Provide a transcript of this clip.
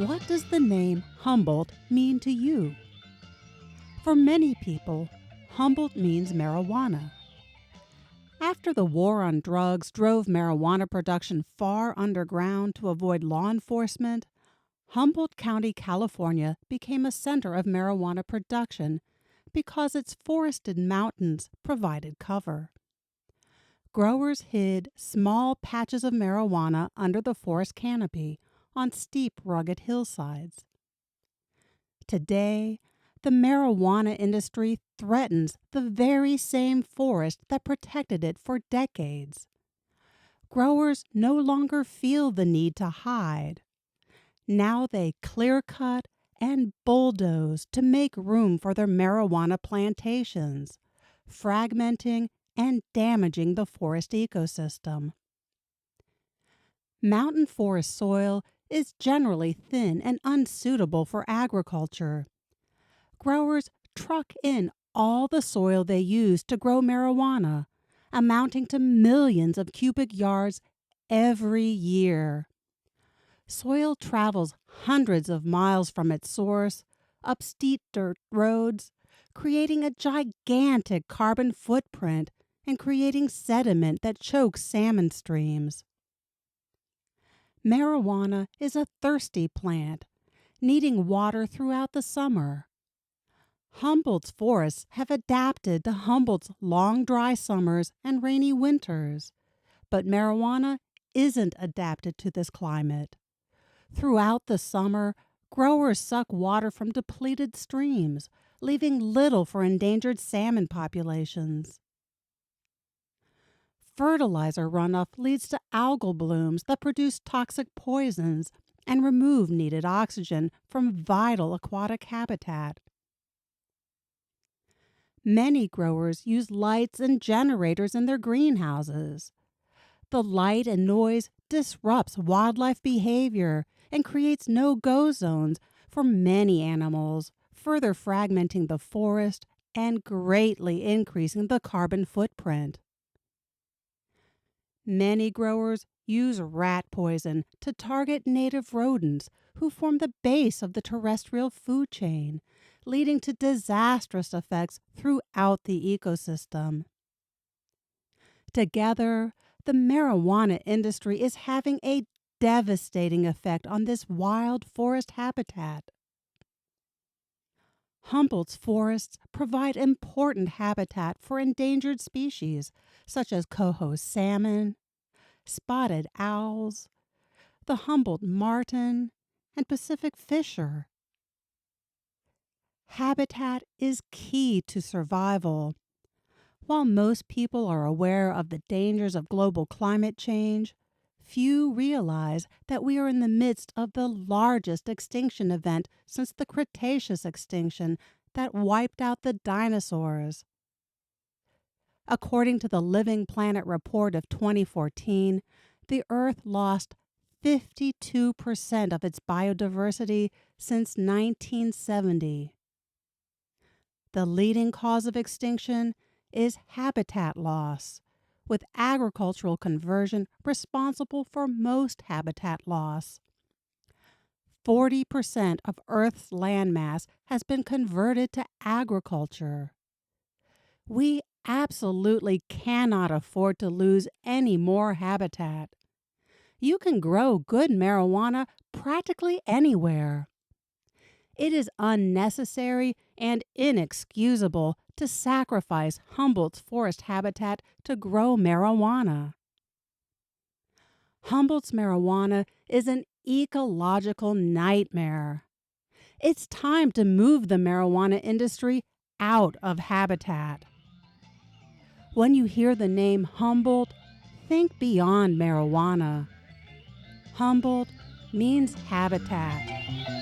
What does the name Humboldt mean to you? For many people, Humboldt means marijuana. After the war on drugs drove marijuana production far underground to avoid law enforcement, Humboldt County, California became a center of marijuana production because its forested mountains provided cover. Growers hid small patches of marijuana under the forest canopy on steep, rugged hillsides. Today, the marijuana industry threatens the very same forest that protected it for decades. Growers no longer feel the need to hide. Now they clear-cut and bulldoze to make room for their marijuana plantations, fragmenting and damaging the forest ecosystem. Mountain forest soil is generally thin and unsuitable for agriculture. Growers truck in all the soil they use to grow marijuana, amounting to millions of cubic yards every year. Soil travels hundreds of miles from its source, up steep dirt roads, creating a gigantic carbon footprint and creating sediment that chokes salmon streams. Marijuana is a thirsty plant, needing water throughout the summer. Humboldt's forests have adapted to Humboldt's long dry summers and rainy winters, but marijuana isn't adapted to this climate. Throughout the summer, growers suck water from depleted streams, leaving little for endangered salmon populations. Fertilizer runoff leads to algal blooms that produce toxic poisons and remove needed oxygen from vital aquatic habitat. Many growers use lights and generators in their greenhouses. The light and noise disrupts wildlife behavior and creates no-go zones for many animals, further fragmenting the forest and greatly increasing the carbon footprint. Many growers use rat poison to target native rodents who form the base of the terrestrial food chain, leading to disastrous effects throughout the ecosystem. Together, the marijuana industry is having a devastating effect on this wild forest habitat. Humboldt's forests provide important habitat for endangered species such as coho salmon, spotted owls, the Humboldt martin, and Pacific fisher. Habitat is key to survival. While most people are aware of the dangers of global climate change, few realize that we are in the midst of the largest extinction event since the Cretaceous extinction that wiped out the dinosaurs. According to the Living Planet report of 2014, the Earth lost 52% of its biodiversity since 1970. The leading cause of extinction is habitat loss, with agricultural conversion responsible for most habitat loss. 40% of Earth's landmass has been converted to agriculture. We absolutely cannot afford to lose any more habitat. You can grow good marijuana practically anywhere. It is unnecessary and inexcusable to sacrifice Humboldt's forest habitat to grow marijuana. Humboldt's marijuana is an ecological nightmare. It's time to move the marijuana industry out of habitat. When you hear the name Humboldt, think beyond marijuana. Humboldt means habitat.